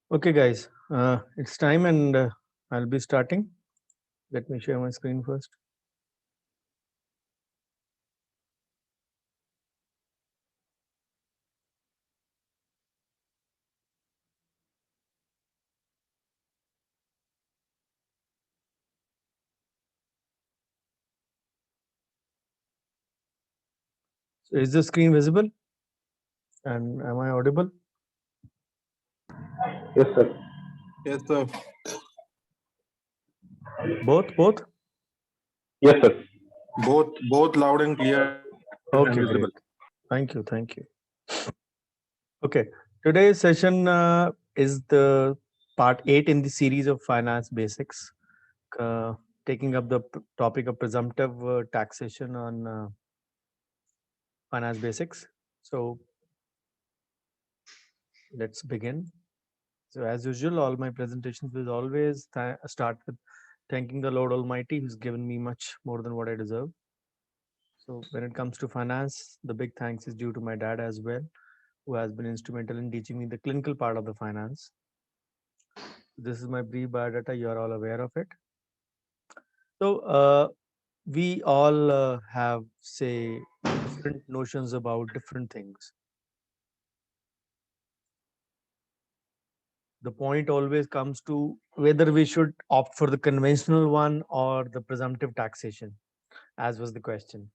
Okay, guys, it's time and I'll be starting. Let me share my screen first. So, is the screen visible and am I audible? Yes, sir. Yes, sir. Both? Yes, sir. Both loud and clear and visible. Okay, great. Thank you. Okay, today's session is the part 8 in the series of finance basics, uh, taking up the topic of presumptive taxation on finance basics. So, let's begin. So, as usual, all my presentations will always start with thanking the Lord Almighty, who's given me much more than what I deserve. So, when it comes to finance, the big thanks is due to my dad as well, who has been instrumental in teaching me the clinical part of the finance. This is my brief biodata. You are all aware of it. So, we all have, say, different notions about different things. The point always comes to whether we should opt for the conventional one or the presumptive taxation, as was the question.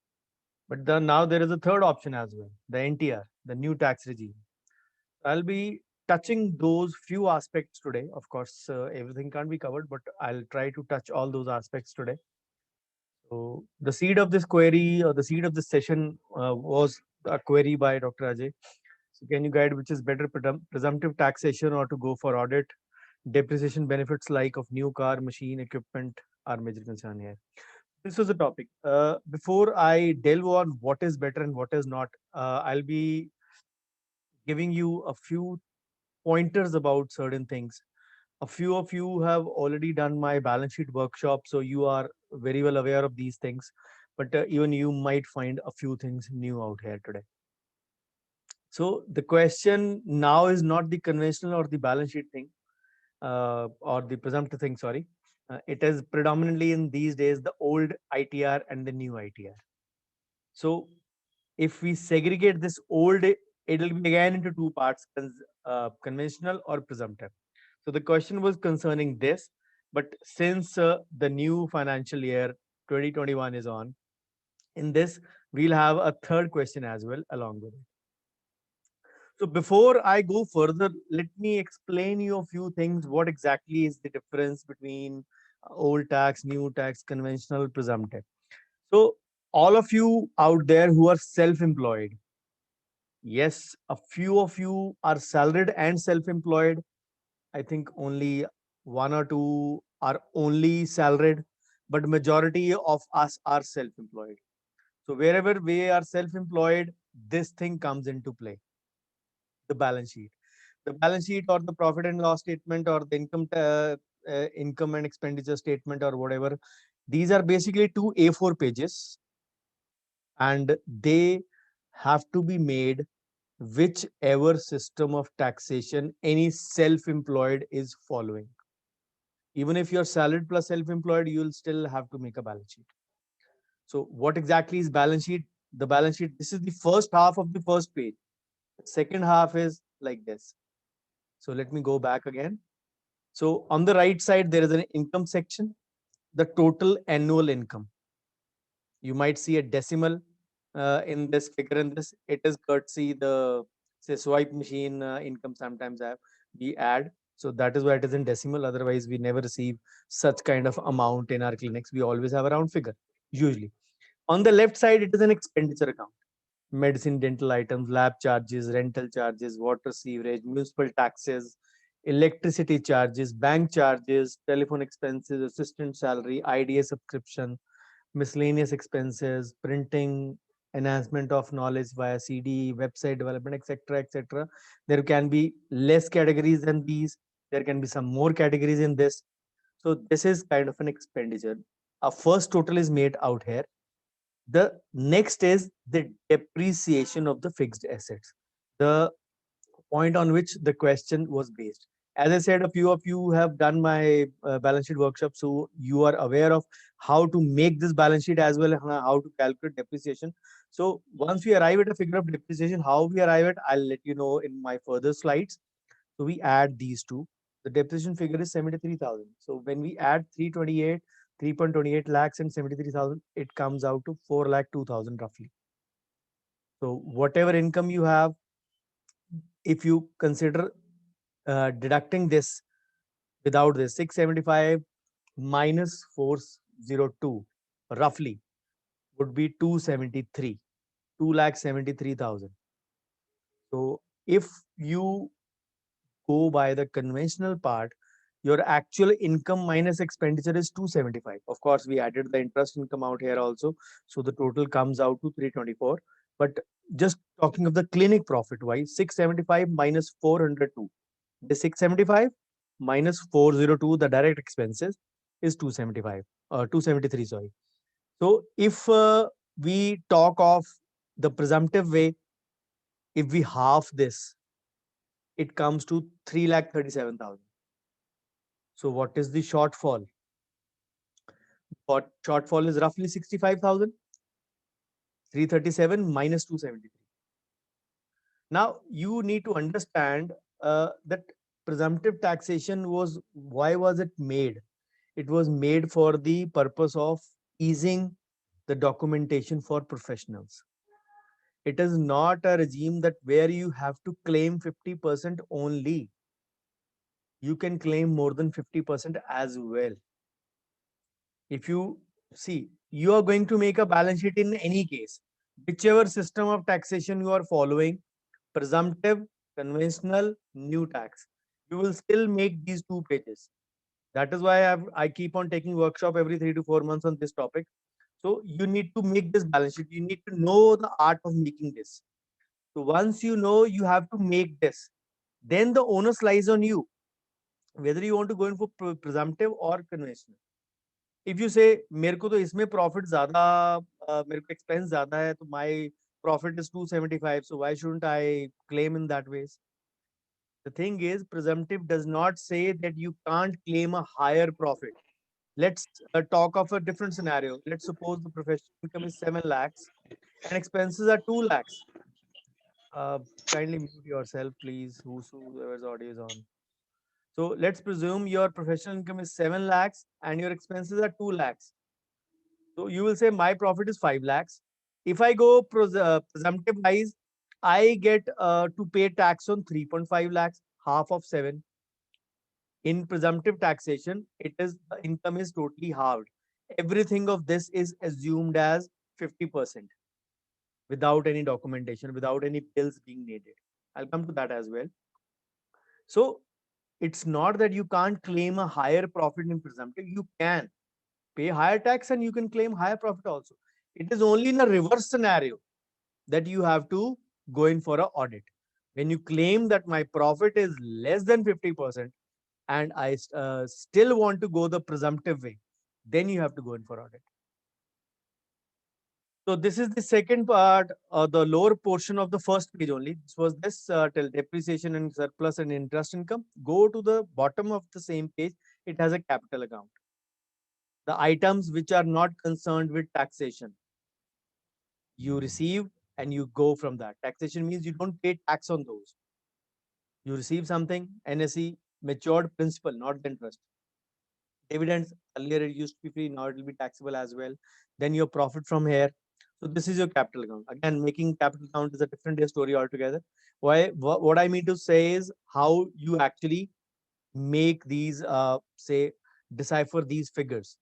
But now there is a third option as well, the NTR, the new tax regime. I'll be touching those few aspects today. Of course, everything can't be covered, but I'll try to touch all those aspects today. So, the seed of this query or the seed of this session was a query by Dr. Ajay. So, can you guide which is better, presumptive taxation or to go for audit? Depreciation benefits like of new car, machine, equipment are major concern here. This was the topic. Before I delve on what is better and what is not, I'll be giving you a few pointers about certain things. A few of you have already done my balance sheet workshop, so you are very well aware of these things. But even you might find a few things new out here today. So the question now is not the conventional or the balance sheet thing or the presumptive thing. Sorry, it is predominantly in these days the old ITR and the new ITR. So if we segregate this old, it will be again into two parts, conventional or presumptive. So the question was concerning this, but since the new financial year 2021 is on, in this we'll have a third question as well along with it. So before I go further, let me explain you a few things. What exactly is the difference between old tax, new tax, conventional, presumptive? So all of you out there who are self-employed, yes, a few of you are salaried and self-employed. I think only one or two are only salaried, but majority of us are self-employed. So wherever we are self-employed, this thing comes into play, the balance sheet. The balance sheet or the profit and loss statement or the income and expenditure statement or whatever, these are basically two A4 pages and they have to be made whichever system of taxation any self-employed is following. Even if you're salaried plus self-employed, you'll still have to make a balance sheet. So what exactly is balance sheet? The balance sheet, this is the first half of the first page. The second half is like this. So let me go back again. So on the right side, there is an income section, the total annual income. You might see a decimal in this figure. In this, it is courtesy the say swipe machine income sometimes have we add. So that is why it is in decimal. Otherwise, we never receive such kind of amount in our clinics. We always have a round figure usually. On the left side, it is an expenditure account. Medicine, dental items, lab charges, rental charges, water sewerage, municipal taxes, electricity charges, bank charges, telephone expenses, assistant salary, IDA subscription, miscellaneous expenses, printing, enhancement of knowledge via CD, website development, etc., etc. There can be less categories than these. There can be some more categories in this. So this is kind of an expenditure. A first total is made out here. The next is the depreciation of the fixed assets, the point on which the question was based. As I said, a few of you have done my balance sheet workshop, so you are aware of how to make this balance sheet as well as how to calculate depreciation. So once we arrive at a figure of depreciation, how we arrive at, I'll let you know in my further slides. So we add these two. The depreciation figure is 73,000. So when we add 3.28 lakhs and 73,000, it comes out to 4 lakh 2,000 roughly. So whatever income you have, if you consider deducting this without this 675 minus 402 roughly would be 273, 2,73,000. So if you go by the conventional part, your actual income minus expenditure is 275. Of course, we added the interest income out here also. So the total comes out to 324. But just talking of the clinic profit wise, 675 minus 402. The 675 minus 402, the direct expenses is 275, 273, sorry. So if we talk of the presumptive way, if we half this, it comes to 3,37,000. So what is the shortfall? What shortfall is roughly 65,000, 337 minus 273. Now you need to understand that presumptive taxation was, why was it made? It was made for the purpose of easing the documentation for professionals. It is not a regime that where you have to claim 50% only. You can claim more than 50% as well. If you see, you are going to make a balance sheet in any case, whichever system of taxation you are following, presumptive, conventional, new tax, you will still make these 2 pages. That is why I keep on taking workshop every 3 to 4 months on this topic. So you need to make this balance sheet. You need to know the art of making this. So once you know you have to make this, then the onus lies on you, whether you want to go in for presumptive or conventional. If you say मेरे को तो इसमें profit ज़्यादा, मेरे को expense ज़्यादा है, तो my profit is 275, so why shouldn't I claim in that ways? The thing is, presumptive does not say that you can't claim a higher profit. Let's talk of a different scenario. Let's suppose the professional income is 7 lakhs and expenses are 2 lakhs. Kindly mute yourself, please, whoever's audio is on. So let's presume your professional income is 7 lakhs and your expenses are 2 lakhs. So you will say my profit is 5 lakhs. If I go presumptive wise, I get to pay tax on 3.5 lakhs, half of 7. In presumptive taxation, it is the income is totally halved. Everything of this is assumed as 50% without any documentation, without any bills being needed. I'll come to that as well. So it's not that you can't claim a higher profit in presumptive. You can pay higher tax and you can claim higher profit also. It is only in a reverse scenario that you have to go in for an audit. When you claim that my profit is less than 50% and I still want to go the presumptive way, then you have to go in for audit. So this is the second part, the lower portion of the first page only. This was this till depreciation and surplus and interest income. Go to the bottom of the same page. It has a capital account. The items which are not concerned with taxation, you receive and you go from that. Taxation means you don't pay tax on those. You receive something, NSE, matured principal, not the interest. Dividends, earlier it used to be free, now it will be taxable as well. Then your profit from here. So this is your capital account. Again, making capital account is a different day story altogether. What I mean to say is how you actually make these, say, decipher these figures.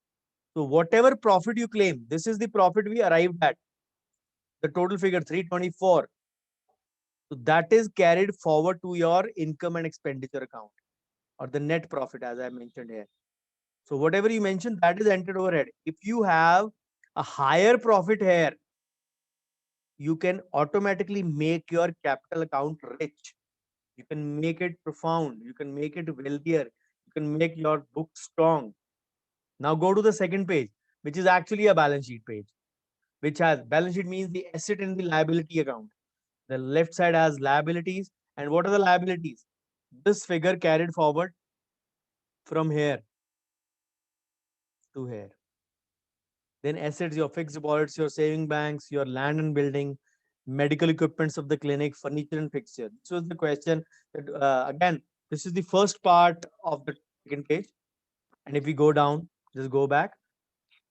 So whatever profit you claim, this is the profit we arrived at. The total figure 324. So that is carried forward to your income and expenditure account or the net profit, as I mentioned here. So whatever you mentioned, that is entered overhead. If you have a higher profit here, you can automatically make your capital account rich. You can make it profound. You can make it wealthier. You can make your book strong. Now go to the second page, which is actually a balance sheet page, which has balance sheet means the asset and the liability account. The left side has liabilities. And what are the liabilities? this figure carried forward from here to here. Then assets, your fixed deposits, your saving banks, your land and building, medical equipments of the clinic, furniture and fixture. This was the question that, again, this is the first part of the second page. And if we go down, just go back,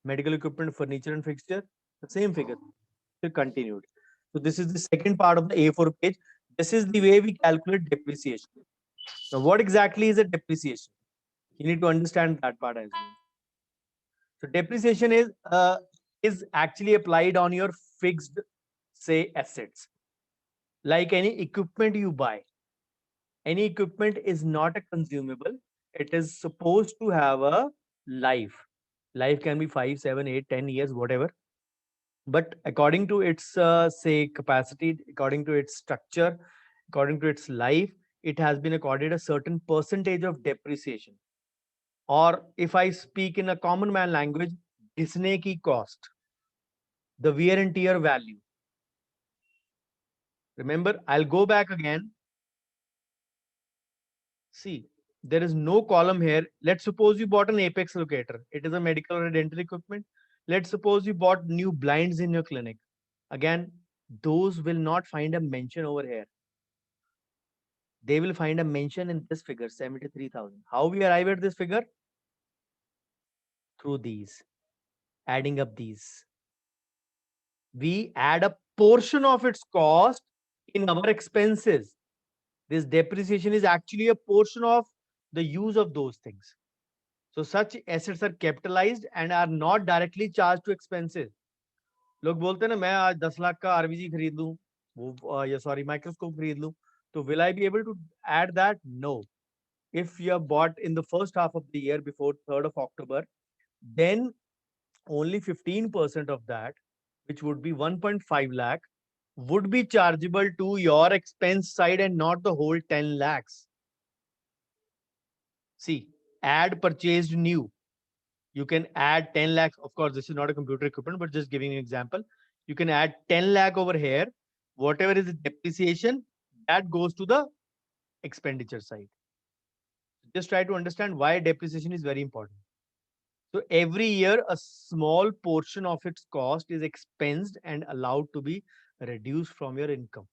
medical equipment, furniture and fixture, the same figure, still continued. So this is the second part of the A4 page. This is the way we calculate depreciation. Now, what exactly is a depreciation? You need to understand that part as well. So depreciation is actually applied on your fixed, say, assets. Like any equipment you buy, any equipment is not a consumable. It is supposed to have a life. Life can be 5, 7, 8, 10 years, whatever. But according to its say capacity, according to its structure, according to its life, it has been accorded a certain percentage of depreciation. Or if I speak in a common man language, घिसने की cost, the wear and tear value. Remember, I'll go back again. See, there is no column here. Let's suppose you bought an Apex locator. It is a medical or a dental equipment. Let's suppose you bought new blinds in your clinic. Again, those will not find a mention over here. They will find a mention in this figure, 73,000. How we arrive at this figure? Through these, adding up these. We add a portion of its cost in our expenses. This depreciation is actually a portion of the use of those things. So such assets are capitalized and are not directly charged to expenses. लोग बोलते हैं ना मैं आज 10 लाख का RBG खरीद लूं वो या सॉरी माइक्रोस्कोप खरीद लूं तो will I be able to add that? No. If you have bought in the first half of the year before 3rd of October, then only 15% of that, which would be 1.5 lakh, would be chargeable to your expense side and not the whole 10 lakhs. See, add purchased new. You can add 10 lakhs. Of course, this is not a computer equipment, but just giving an example. You can add 10 lakh over here. Whatever is the depreciation, that goes to the expenditure side. Just try to understand why depreciation is very important. So every year, a small portion of its cost is expensed and allowed to be reduced from your income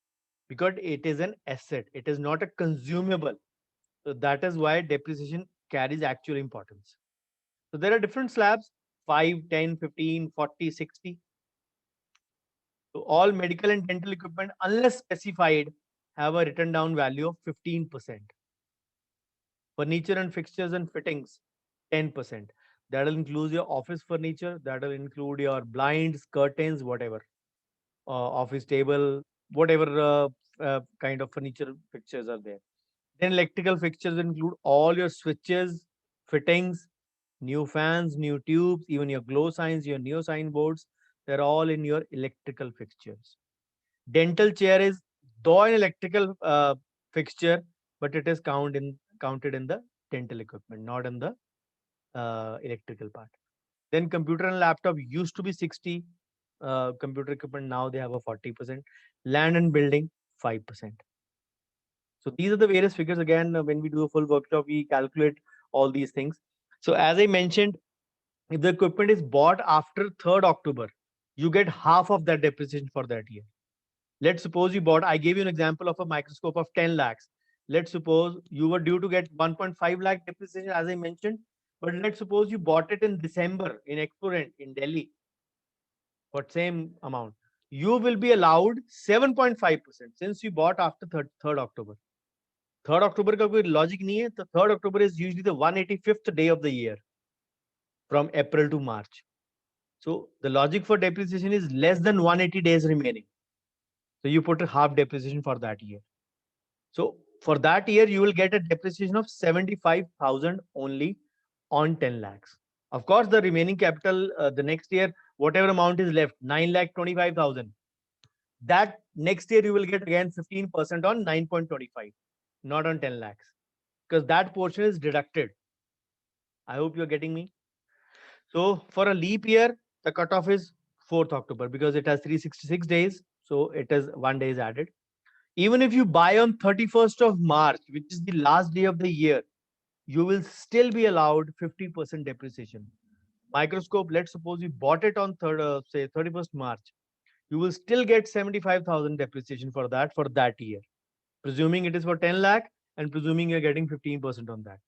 because it is an asset. It is not a consumable. So that is why depreciation carries actual importance. So there are different slabs, 5, 10, 15, 40, 60. So all medical and dental equipment, unless specified, have a written down value of 15%. Furniture and fixtures and fittings, 10%. That will include your office furniture, that will include your blinds, curtains, whatever. Office table, whatever kind of furniture fixtures are there. Then electrical fixtures include all your switches, fittings, new fans, new tubes, even your glow signs, your neo sign boards. They're all in your electrical fixtures. Dental chair is though an electrical fixture, but it is counted in the dental equipment, not in the electrical part. Then computer and laptop used to be 60. Computer equipment now they have a 40%. Land and building 5%. So these are the various figures. Again, when we do a full workshop, we calculate all these things. So as I mentioned, if the equipment is bought after 3rd October, you get half of that depreciation for that year. Let's suppose you bought, I gave you an example of a microscope of 10 lakhs. Let's suppose you were due to get 1.5 lakh depreciation, as I mentioned, but let's suppose you bought it in December in Exporent in Delhi for same amount. You will be allowed 7.5% since you bought after 3rd October. 3rd October का कोई logic नहीं है. The 3rd October is usually the 185th day of the year from April to March. So the logic for depreciation is less than 180 days remaining. So you put a half depreciation for that year. So for that year, you will get a depreciation of 75,000 only on 10 lakhs. Of course, the remaining capital the next year, whatever amount is left, 9,25,000. That next year you will get again 15% on 9.25, not on 10 lakhs, because that portion is deducted. I hope you're getting me. So for a leap year, the cutoff is 4th October because it has 366 days. So it is 1 day is added. Even if you buy on 31st of March, which is the last day of the year, you will still be allowed 50% depreciation. Microscope, let's suppose you bought it on say 31st March, you will still get 75,000 depreciation for that year, presuming it is for 10 lakh and presuming you're getting 15% on that.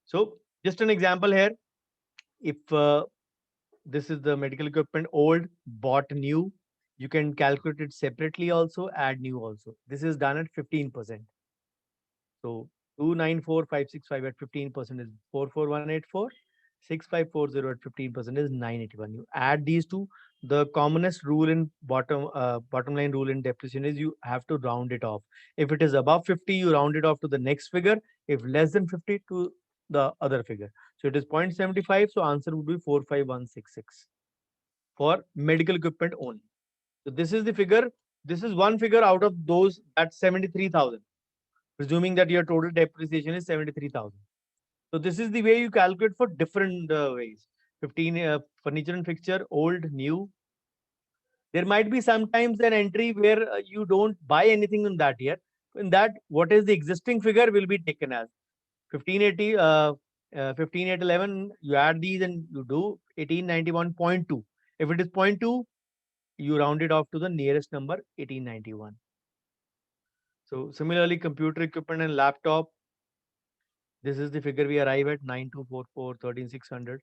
So just an example here, if this is the medical equipment, old, bought new, you can calculate it separately also, add new also. This is done at 15%. So 294,565 at 15% is 44,184. 6,540 at 15% is 981. You add these two. The commonest rule in bottom line rule in depreciation is you have to round it off. If it is above 50, you round it off to the next figure. If less than 50, to the other figure. So it is 0.75. So answer would be 45166 for medical equipment only. So this is the figure. This is one figure out of those at 73,000. Presuming that your total depreciation is 73,000. So this is the way you calculate for different ways. 15 furniture and fixture, old, new. There might be sometimes an entry where you don't buy anything in that year. In that, what is the existing figure will be taken as 1580, 15811. You add these and you do 1891.2. If it is 0.2, you round it off to the nearest number, 1891. So similarly, computer equipment and laptop, this is the figure we arrive at 9244, 13600.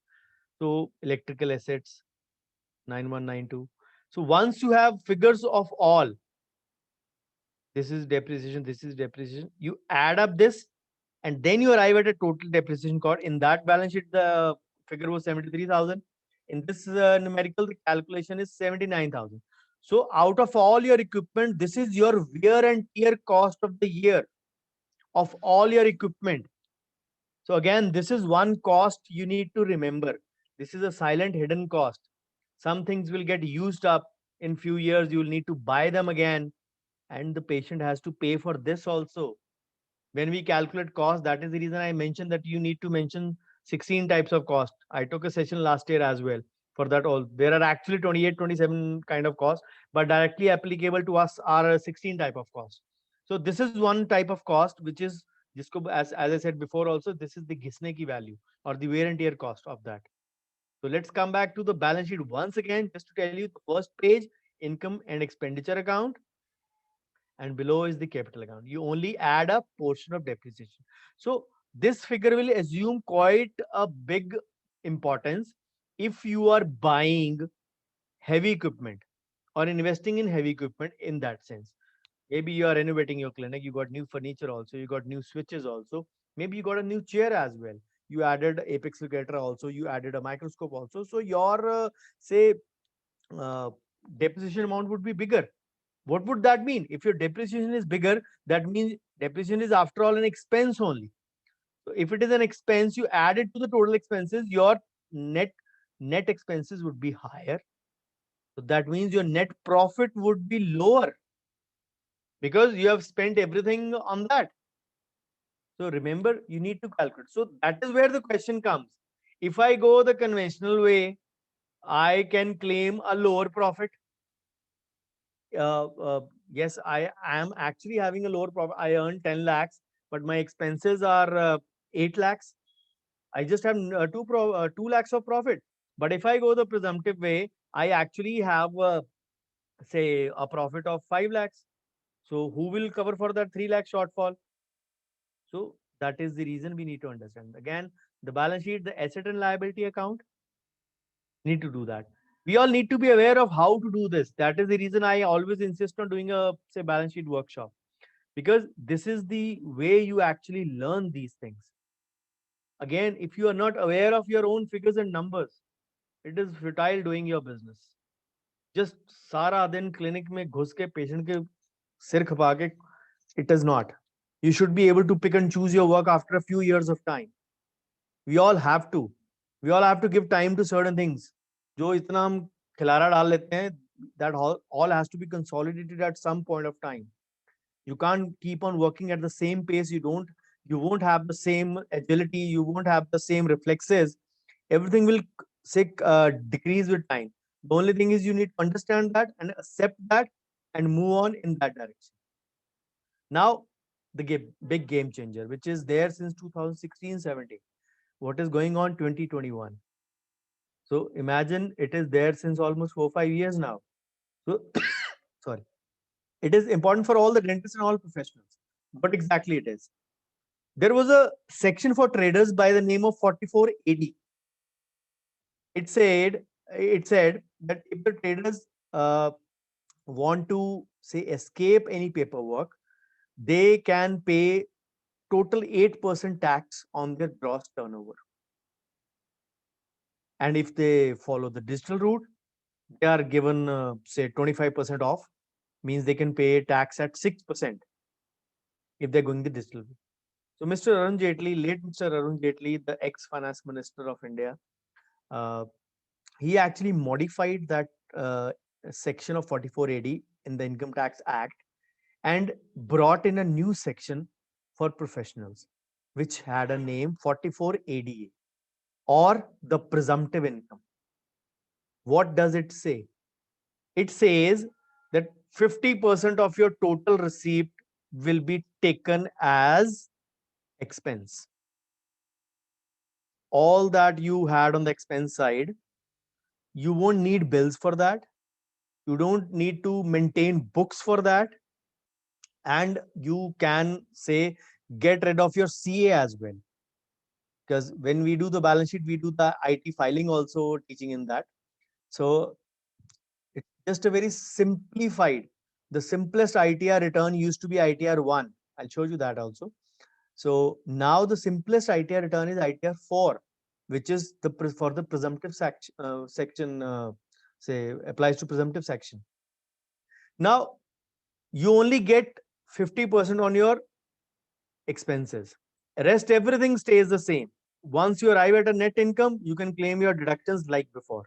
So electrical assets 9192. So once you have figures of all, this is depreciation, you add up this and then you arrive at a total depreciation cost. In that balance sheet, the figure was 73,000. In this numerical, the calculation is 79,000. So out of all your equipment, this is your wear and tear cost of the year of all your equipment. So again, this is one cost you need to remember. This is a silent hidden cost. Some things will get used up in few years. You will need to buy them again. And the patient has to pay for this also. When we calculate cost, that is the reason I mentioned that you need to mention 16 types of cost. I took a session last year as well for that all. There are actually 28, 27 kind of costs, but directly applicable to us are 16 type of cost. So this is one type of cost, which is as I said before also, this is the Ghisne ki value or the wear and tear cost of that. So let's come back to the balance sheet once again, just to tell you the first page, income and expenditure account, and below is the capital account. You only add a portion of depreciation. So this figure will assume quite a big importance if you are buying heavy equipment or investing in heavy equipment in that sense. Maybe you are renovating your clinic, you got new furniture also, you got new switches also, maybe you got a new chair as well. You added apex locator also, you added a microscope also. So your say uh, depreciation amount would be bigger. What would that mean? If your depreciation is bigger, that means depreciation is after all an expense only. So if it is an expense, you add it to the total expenses, your net expenses would be higher. So that means your net profit would be lower because you have spent everything on that. So remember, you need to calculate. So that is where the question comes. If I go the conventional way, I can claim a lower profit. Yes, I am actually having a lower profit. I earn 10 lakhs, but my expenses are 8 lakhs. I just have 2 lakhs of profit. But if I go the presumptive way, I actually have, say, a profit of 5 lakhs. So who will cover for that 3 lakh shortfall? So that is the reason we need to understand. Again, the balance sheet, the asset and liability account, need to do that. We all need to be aware of how to do this. That is the reason I always insist on doing a, say, balance sheet workshop, because this is the way you actually learn these things. Again, if you are not aware of your own figures and numbers, it is futile doing your business. Just सारा दिन clinic में घुस के patient के सिर खपा के, it is not. You should be able to pick and choose your work after a few years of time. We all have to. We all have to give time to certain things. जो इतना हम खिलारा डाल लेते हैं, that all has to be consolidated at some point of time. You can't keep on working at the same pace. You won't have the same agility. You won't have the same reflexes. Everything will decrease with time. The only thing is you need to understand that and accept that and move on in that direction. Now, the big game changer, which is there since 2016-17. What is going on 2021? So imagine it is there since almost 4-5 years now. So sorry, it is important for all the dentists and all professionals. What exactly it is? There was a section for traders by the name of 44 AD. It said that if the traders want to say escape any paperwork, they can pay total 8% tax on their gross turnover. And if they follow the digital route, they are given say 25% off, means they can pay tax at 6% if they're going the digital route. So Mr. Arun Jaitley, late Mr. Arun Jaitley, the ex-finance minister of India, uh, he actually modified that section of 44 AD in the Income Tax Act and brought in a new section for professionals, which had a name 44 ADA or the presumptive income. What does it say? It says that 50% of your total receipt will be taken as expense. All that you had on the expense side, you won't need bills for that. You don't need to maintain books for that. And you can say get rid of your CA as well. Because when we do the balance sheet, we do the IT filing also teaching in that. So it's just a very simplified. The simplest ITR return used to be ITR 1. I'll show you that also. So now the simplest ITR return is ITR 4, which is for the presumptive section, say applies to presumptive section. Now you only get 50% on your expenses. Rest everything stays the same. Once you arrive at a net income, you can claim your deductions like before,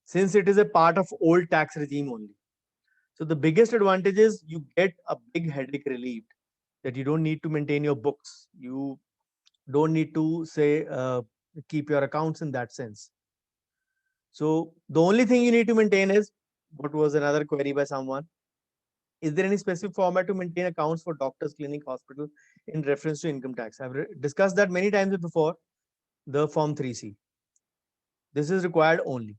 since it is a part of old tax regime only. So the biggest advantage is you get a big headache relieved, that you don't need to maintain your books. You don't need to say keep your accounts in that sense. So the only thing you need to maintain is, what was another query by someone? Is there any specific format to maintain accounts for doctors, clinic, hospital in reference to income tax? I've discussed that many times before. The Form 3C. This is required only.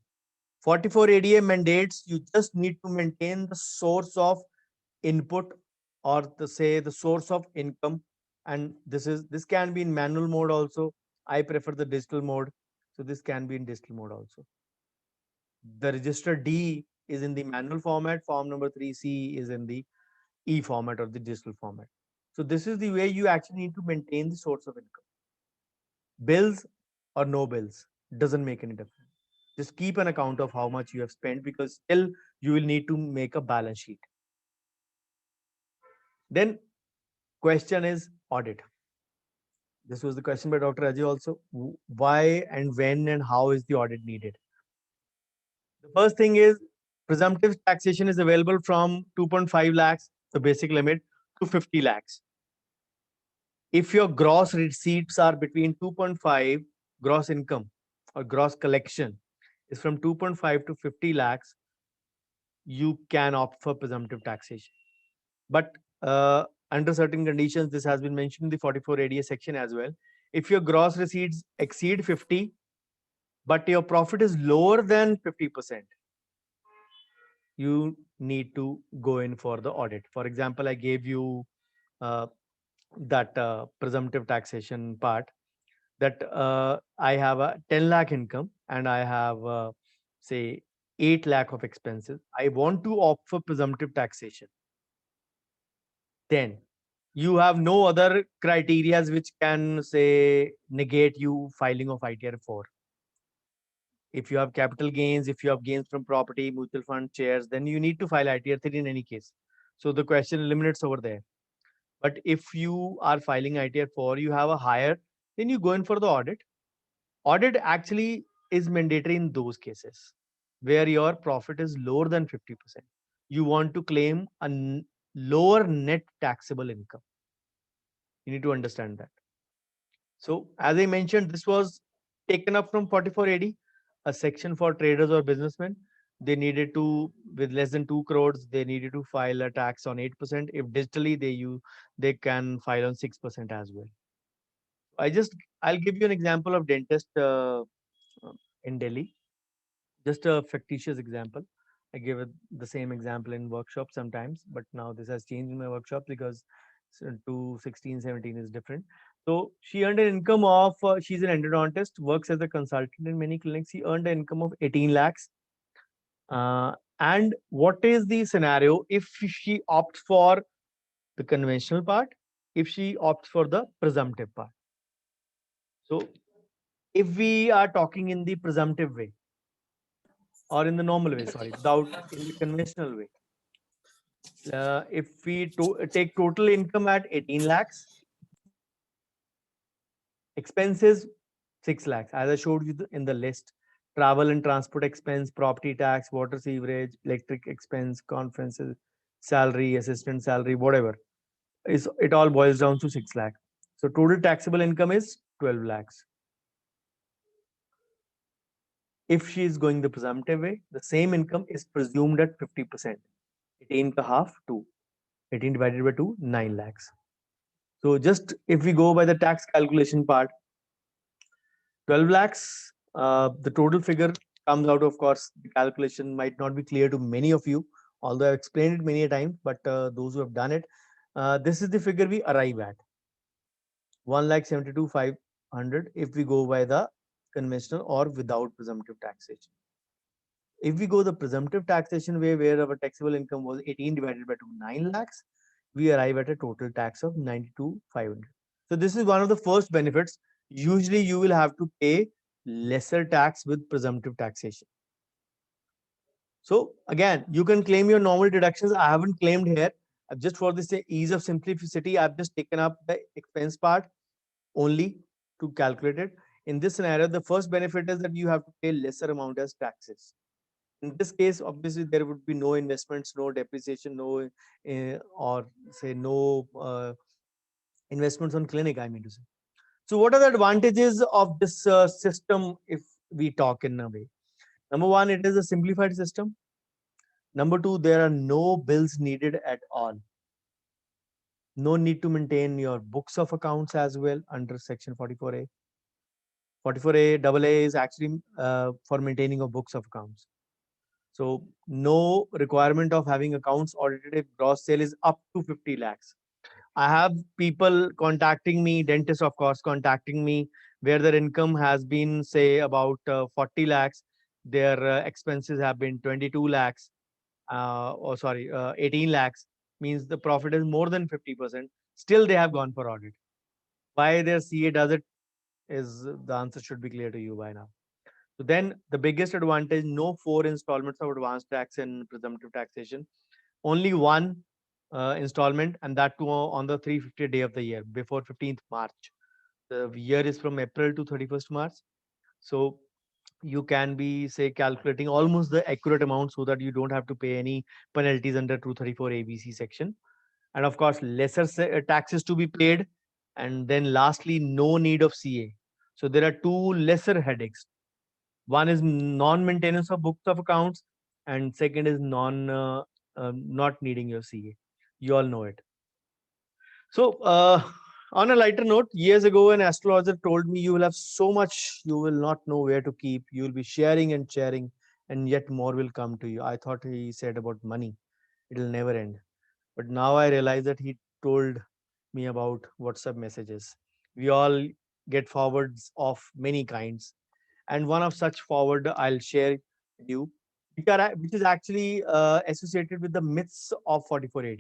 44 ADA mandates you just need to maintain the source of input, or the source of income, and this can be in manual mode also. I prefer the digital mode, so this can be in digital mode also. The register D is in the manual format, form number 3C is in the E format or the digital format. So this is the way you actually need to maintain the source of income. Bills or no bills doesn't make any difference. Just keep an account of how much you have spent, because still you will need to make a balance sheet. Then question is audit. This was the question by Dr. Ajay also. Why and when and how is the audit needed? The first thing is presumptive taxation is available from 2.5 lakhs, the basic limit, to 50 lakhs. If your gross receipts are between 2.5, gross income or gross collection is from 2.5 to 50 lakhs, you can opt for presumptive taxation. But under certain conditions, this has been mentioned in the 44 ADA section as well. If your gross receipts exceed 50, but your profit is lower than 50%, you need to go in for the audit. For example, I gave you that presumptive taxation part, that I have a 10 lakh income and I have say 8 lakh of expenses. I want to opt for presumptive taxation. Then you have no other criterias which can say negate you filing of ITR 4. If you have capital gains, if you have gains from property, mutual fund, shares, then you need to file ITR 3 in any case. So the question eliminates over there. But if you are filing ITR 4, you have a higher, then you go in for the audit. Audit actually is mandatory in those cases where your profit is lower than 50%. You want to claim a lower net taxable income. You need to understand that. So as I mentioned, this was taken up from 44 AD, a section for traders or businessmen. they needed to, with less than 2 crores, they needed to file a tax on 8%. If digitally they can file on 6% as well. I'll give you an example of dentist in Delhi. Just a fictitious example. I give it the same example in workshops sometimes, but now this has changed in my workshop because 2016-17 is different. So she earned an income of, she's an endodontist, works as a consultant in many clinics. She earned an income of 18 lakhs. And what is the scenario if she opts for the conventional part, if she opts for the presumptive part? So if we are talking in the presumptive way, or in the normal way, sorry, without in the conventional way. If we take total income at 18 lakhs, expenses 6 lakhs, as I showed you in the list: travel and transport expense, property tax, water sewerage, electric expense, conferences, salary, assistant salary, whatever. It all boils down to 6 lakhs. So total taxable income is 12 lakhs. If she is going the presumptive way, the same income is presumed at 50%. 18 ka half, 2. 18 divided by 2, 9 lakhs. So just if we go by the tax calculation part, 12 lakhs, the total figure comes out. Of course, the calculation might not be clear to many of you, although I've explained it many a time, but those who have done it, this is the figure we arrive at. 1,72,500 if we go by the conventional or without presumptive taxation. If we go the presumptive taxation way, where our taxable income was 18 divided by 2, 9 lakhs, we arrive at a total tax of 92,500. So this is one of the first benefits. Usually you will have to pay lesser tax with presumptive taxation. So again, you can claim your normal deductions. I haven't claimed here. Just for this ease of simplicity, I've just taken up the expense part only to calculate it. In this scenario, the first benefit is that you have to pay lesser amount as taxes. In this case, obviously, there would be no investments, no depreciation, no, or say no investments on clinic, I mean to say. So what are the advantages of this system if we talk in a way? Number one, it is a simplified system. Number two, there are no bills needed at all. No need to maintain your books of accounts as well under section 44A. 44A AA is actually for maintaining of books of accounts. So no requirement of having accounts audited if gross sale is up to 50 lakhs. I have people contacting me, dentists of course, contacting me where their income has been say about 40 lakhs. Their expenses have been 22 lakhs, or sorry, 18 lakhs, means the profit is more than 50%. Still they have gone for audit. Why their CA does it is the answer should be clear to you by now. So then the biggest advantage, no 4 installments of advanced tax and presumptive taxation. Only one installment, and that too on the 350th day of the year before 15th March. The year is from April to 31st March. So you can be say calculating almost the accurate amount so that you don't have to pay any penalties under 234 ABC section. And of course, lesser taxes to be paid. And then lastly, no need of CA. So there are two lesser headaches. One is non-maintenance of books of accounts, and second is not needing your CA. You all know it. So, on a lighter note, years ago, an astrologer told me you will have so much you will not know where to keep. You will be sharing and sharing, and yet more will come to you. I thought he said about money, it will never end. But now I realize that he told me about WhatsApp messages. We all get forwards of many kinds, and one of such forward I'll share with you, which is actually associated with the myths of 44 AD.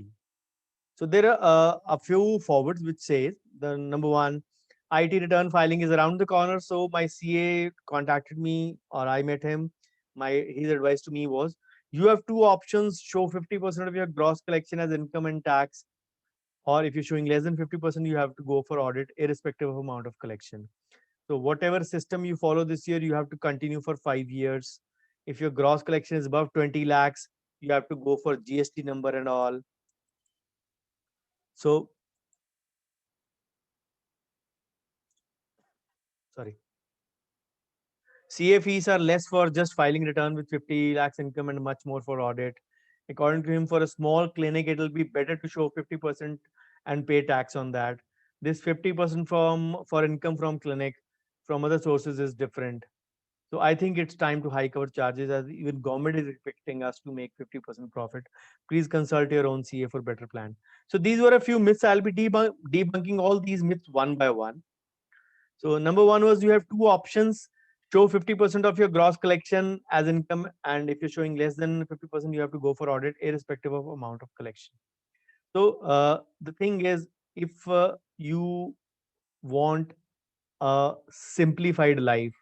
So there are a few forwards which says the number one, IT return filing is around the corner. So my CA contacted me or I met him. His advice to me was you have two options: show 50% of your gross collection as income and tax, or if you're showing less than 50%, you have to go for audit irrespective of amount of collection. So whatever system you follow this year, you have to continue for 5 years. If your gross collection is above 20 lakhs, you have to go for GST number and all. So, sorry. CA fees are less for just filing return with 50 lakhs income and much more for audit. According to him, for a small clinic, it will be better to show 50% and pay tax on that. This 50% from for income from clinic from other sources is different. So I think it's time to hike our charges as even government is expecting us to make 50% profit. Please consult your own CA for better plan. So these were a few myths. I'll be debunking all these myths one by one. So number one was you have two options. Show 50% of your gross collection as income, and if you're showing less than 50%, you have to go for audit, irrespective of amount of collection. So the thing is, if you want a simplified life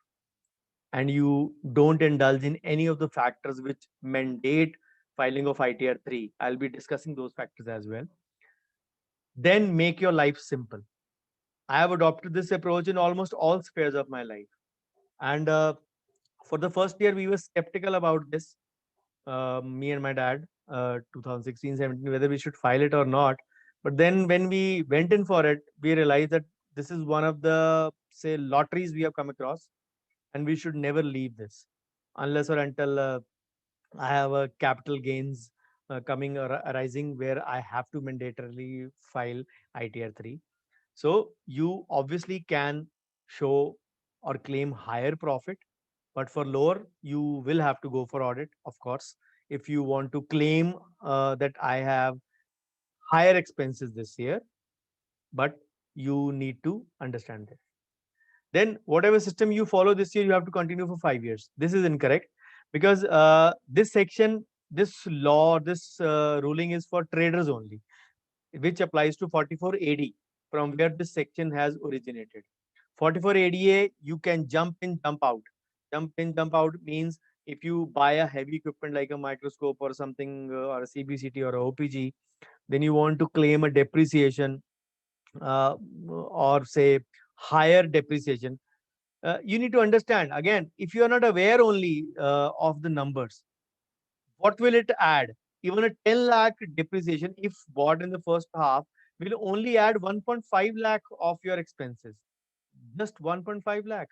and you don't indulge in any of the factors which mandate filing of ITR 3, I'll be discussing those factors as well. Then make your life simple. I have adopted this approach in almost all spheres of my life. And for the first year, we were skeptical about this, me and my dad, 2016-17, whether we should file it or not. But then when we went in for it, we realized that this is one of the, say, lotteries we have come across, and we should never leave this unless or until I have a capital gains coming or arising where I have to mandatorily file ITR 3. So you obviously can show or claim higher profit, but for lower, you will have to go for audit, of course, if you want to claim that I have higher expenses this year, but you need to understand this. Then whatever system you follow this year, you have to continue for 5 years. This is incorrect because this section, this law, this ruling is for traders only, which applies to 44 AD, from where this section has originated. 44 ADA, you can jump in, jump out. Jump in, jump out means if you buy a heavy equipment like a microscope or something, or a CBCT or a OPG, then you want to claim a depreciation, or say higher depreciation. You need to understand again, if you are not aware only of the numbers, what will it add? Even a 10 lakh depreciation, if bought in the first half, will only add 1.5 lakh of your expenses. Just 1.5 lakh.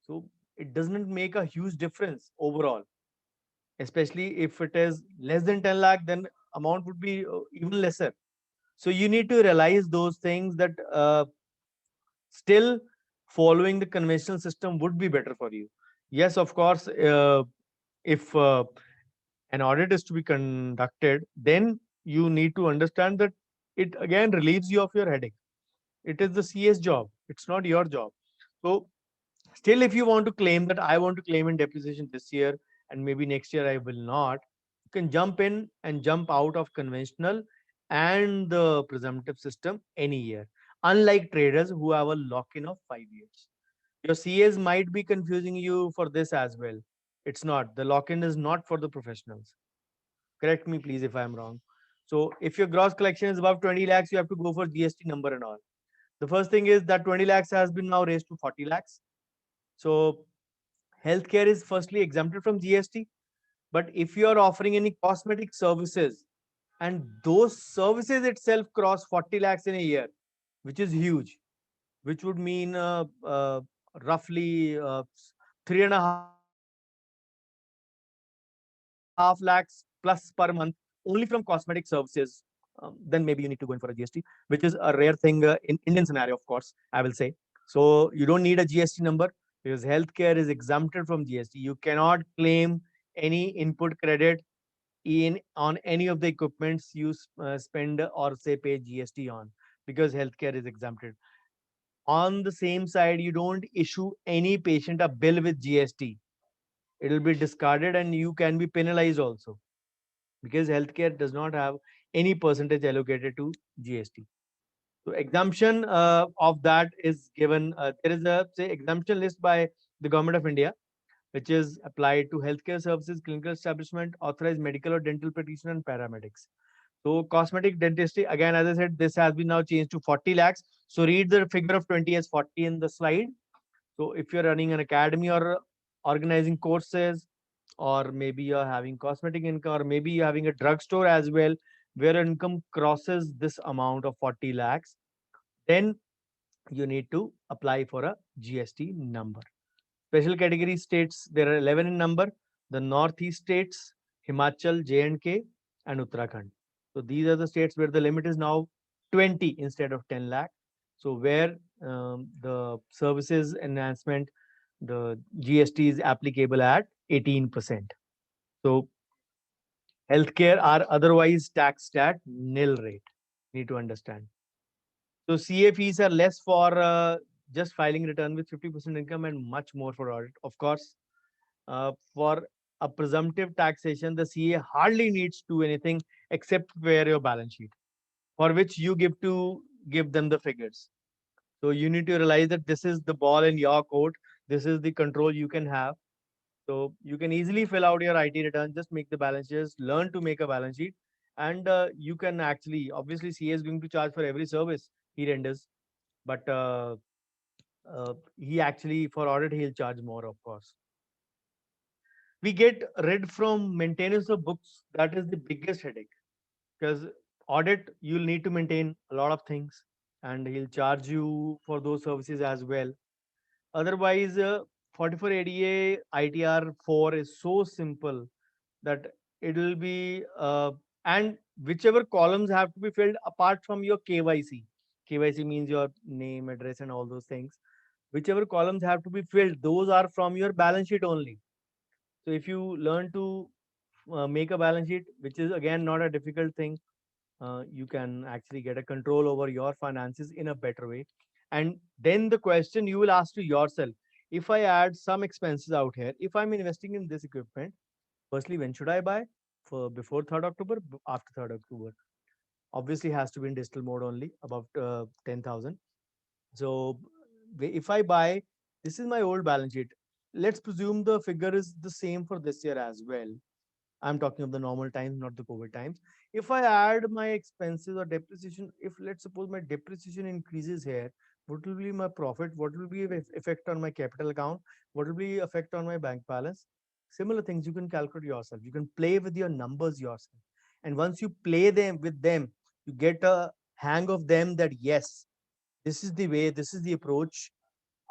So it doesn't make a huge difference overall, especially if it is less than 10 lakh, then amount would be even lesser. So you need to realize those things that still following the conventional system would be better for you. Yes, of course, if an audit is to be conducted, then you need to understand that it again relieves you of your headache. It is the CS job, it's not your job. So still, if you want to claim that I want to claim in depreciation this year and maybe next year I will not, you can jump in and jump out of conventional and the presumptive system any year. Unlike traders who have a lock-in of 5 years. Your CAs might be confusing you for this as well. It's not. The lock-in is not for the professionals. Correct me, please, if I'm wrong. So if your gross collection is above 20 lakhs, you have to go for GST number and all. The first thing is that 20 lakhs has been now raised to 40 lakhs. So healthcare is firstly exempted from GST. But if you are offering any cosmetic services and those services itself cross 40 lakhs in a year, which is huge, which would mean roughly 3.5 lakhs plus per month only from cosmetic services, then maybe you need to go in for a GST, which is a rare thing in Indian scenario, of course, I will say. So you don't need a GST number because healthcare is exempted from GST. You cannot claim any input credit in on any of the equipments you spend or say pay GST on, because healthcare is exempted. On the same side, you don't issue any patient a bill with GST. It will be discarded and you can be penalized also, because healthcare does not have any percentage allocated to GST. So exemption of that is given. There is a, say, exemption list by the Government of India, which is applied to healthcare services, clinical establishment, authorized medical or dental practitioner, and paramedics. So cosmetic dentistry, again, as I said, this has been now changed to 40 lakhs. So read the figure of 20 as 40 in the slide. So if you're running an academy or organizing courses, or maybe you're having cosmetic income, or maybe you're having a drugstore as well, where income crosses this amount of 40 lakhs, then you need to apply for a GST number. Special category states, there are 11 in number. The Northeast states, Himachal, J&K, and Uttarakhand. So these are the states where the limit is now 20 instead of 10 lakh. So where the services enhancement, the GST is applicable at 18%. So healthcare are otherwise taxed at nil rate. Need to understand. So CA fees are less for just filing return with 50% income and much more for audit. Of course, for a presumptive taxation, the CA hardly needs to do anything except prepare your balance sheet, for which you give them the figures. So you need to realize that this is the ball in your court. This is the control you can have. So you can easily fill out your IT return, just make the balance sheets, learn to make a balance sheet, and you can actually, obviously, CA is going to charge for every service he renders, but he actually, for audit, he'll charge more, of course. We get rid from maintenance of books. That is the biggest headache, because audit, you'll need to maintain a lot of things, and he'll charge you for those services as well. Otherwise, 44 ADA ITR 4 is so simple that it will be, and whichever columns have to be filled apart from your KYC. KYC means your name, address, and all those things. Whichever columns have to be filled, those are from your balance sheet only. So if you learn to make a balance sheet, which is again not a difficult thing, you can actually get a control over your finances in a better way. And then the question you will ask to yourself, if I add some expenses out here, if I'm investing in this equipment, firstly, when should I buy? For before 3rd October, after 3rd October? Obviously has to be in digital mode only, above 10,000. So if I buy, this is my old balance sheet. Let's presume the figure is the same for this year as well. I'm talking of the normal times, not the COVID times. If I add my expenses or depreciation, if let's suppose my depreciation increases here, what will be my profit? What will be the effect on my capital account? What will be effect on my bank balance? Similar things you can calculate yourself. You can play with your numbers yourself. And once you play them with them, you get a hang of them that yes, this is the way, this is the approach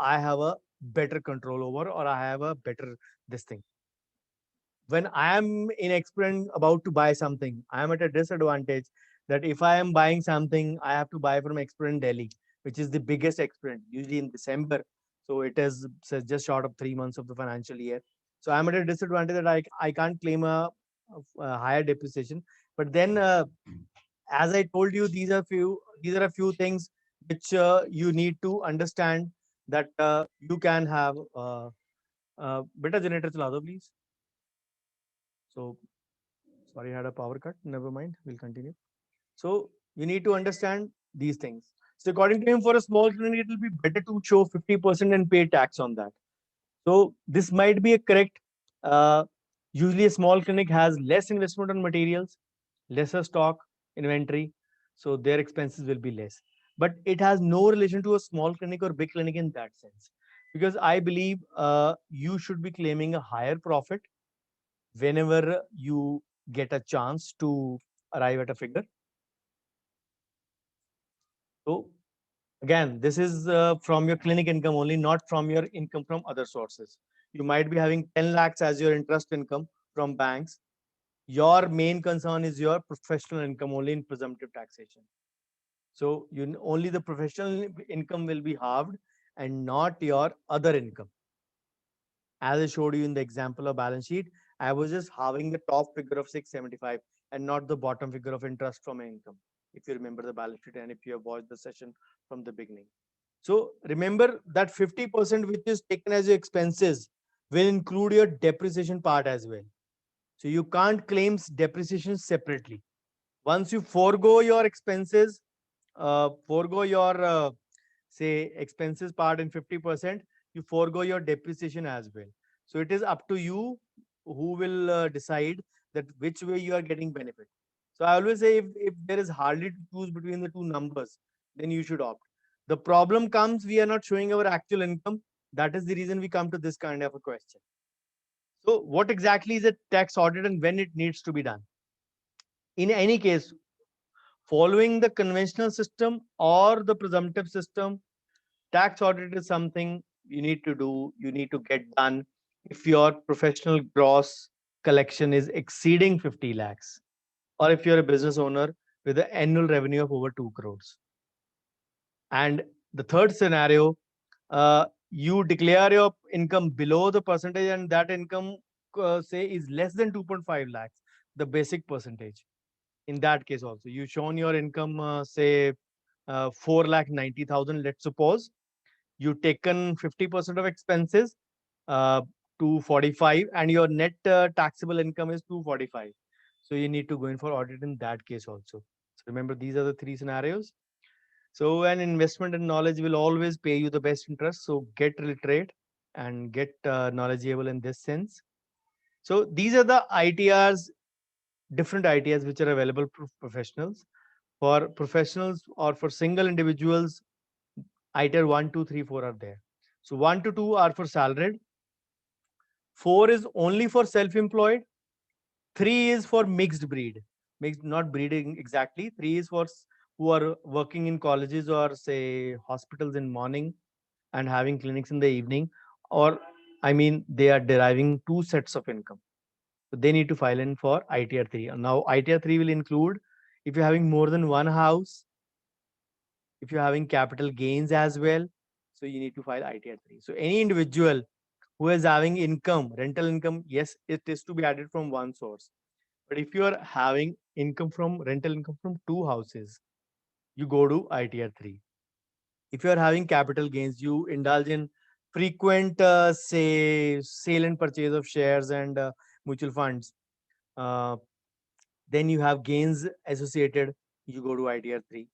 I have a better control over, or I have a better this thing. When I am inexperienced about to buy something, I am at a disadvantage that if I am buying something, I have to buy from expert in Delhi, which is the biggest expert, usually in December. So it is just short of 3 months of the financial year. So I'm at a disadvantage that I can't claim a higher depreciation. But then, as I told you, these are a few things which you need to understand that you can have. Beta generator chala do, please. So sorry, I had a power cut. Never mind. We'll continue. So you need to understand these things. So according to him, for a small clinic, it will be better to show 50% and pay tax on that. So this might be a correct. Uh, Usually, a small clinic has less investment on materials, lesser stock, inventory, so their expenses will be less. But it has no relation to a small clinic or big clinic in that sense, because I believe you should be claiming a higher profit whenever you get a chance to arrive at a figure. So again, this is from your clinic income only, not from your income from other sources. You might be having 10 lakhs as your interest income from banks. Your main concern is your professional income only in presumptive taxation. So only the professional income will be halved and not your other income. As I showed you in the example of balance sheet, I was just halving the top figure of 675 and not the bottom figure of interest from income. If you remember the balance sheet and if you have watched the session from the beginning. So remember that 50% which is taken as your expenses will include your depreciation part as well. So you can't claim depreciation separately. Once you forego your expenses, forego your say expenses part in 50%, you forego your depreciation as well. So it is up to you who will decide that which way you are getting benefit. So I always say if there is hardly to choose between the two numbers, then you should opt. The problem comes, we are not showing our actual income. That is the reason we come to this kind of a question. So what exactly is a tax audit and when it needs to be done? In any case, following the conventional system or the presumptive system, tax audit is something you need to do, you need to get done if your professional gross collection is exceeding 50 lakhs, or if you're a business owner with an annual revenue of over 2 crores. And the third scenario, you declare your income below the percentage, and that income, say, is less than 2.5 lakhs, the basic percentage. In that case, also, you shown your income, say, 4 lakh 90,000, let's suppose. You taken 50% of expenses, uh, 245, and your net taxable income is 245. So you need to go in for audit in that case also. So remember, these are the three scenarios. So an investment in knowledge will always pay you the best interest. So get literate and get knowledgeable in this sense. So these are the ITRs, different ITRs which are available for professionals. For professionals or for single individuals, ITR 1, 2, 3, 4 are there. So 1 to 2 are for salaried. 4 is only for self-employed. 3 is for mixed breed. Mixed, not breeding exactly. 3 is for who are working in colleges or say hospitals in morning and having clinics in the evening, or I mean, they are deriving two sets of income. So they need to file in for ITR 3. And now ITR 3 will include if you're having more than one house, if you're having capital gains as well. So you need to file ITR 3. So any individual who is having income, rental income, yes, it is to be added from one source. But if you are having income from rental income from two houses, you go to ITR 3. If you are having capital gains, you indulge in frequent, say, sale and purchase of shares and mutual funds. Uh, then you have gains associated, you go to ITR 3.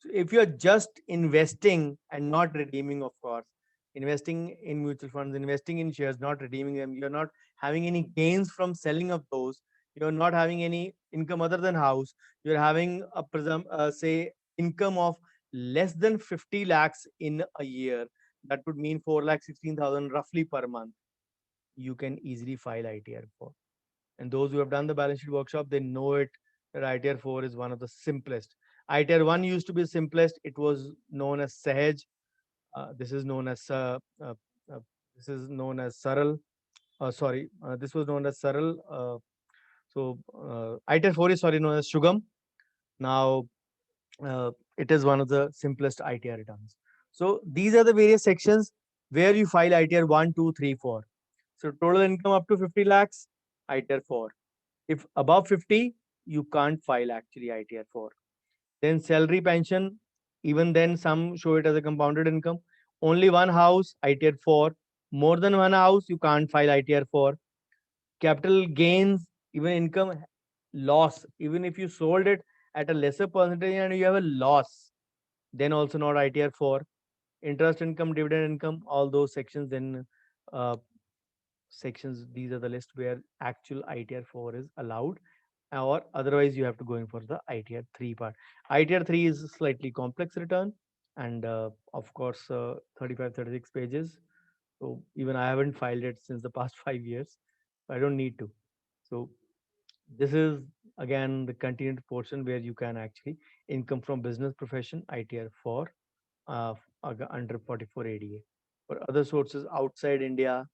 So if you're just investing and not redeeming, of course, investing in mutual funds, investing in shares, not redeeming them, you're not having any gains from selling of those, you're not having any income other than house, you're having a say income of less than 50 lakhs in a year, that would mean 4 lakh 16,000 roughly per month, you can easily file ITR 4. And those who have done the balance sheet workshop, they know it that ITR 4 is one of the simplest. ITR 1 used to be simplest. It was known as Sahaj. This is known as uh, this is known as Saral. This was known as Saral. ITR 4 is, sorry, known as Shugam. Now it is one of the simplest ITR returns. So these are the various sections where you file ITR 1, 2, 3, 4. So total income up to 50 lakhs, ITR 4. If above 50, you can't file actually ITR 4. Then salary pension, even then some show it as a compounded income. Only one house, ITR 4. More than one house, you can't file ITR 4. Capital gains, even income loss, even if you sold it at a lesser percentage and you have a loss, then also not ITR 4. Interest income, dividend income, all those sections, then uh, sections, these are the list where actual ITR 4 is allowed, or otherwise you have to go in for the ITR 3 part. ITR 3 is a slightly complex return, and of course 35, 36 pages. So even I haven't filed it since the past 5 years. I don't need to. So this is again the continued portion where you can actually income from business profession ITR 4 under 44 ADA. For other sources outside India,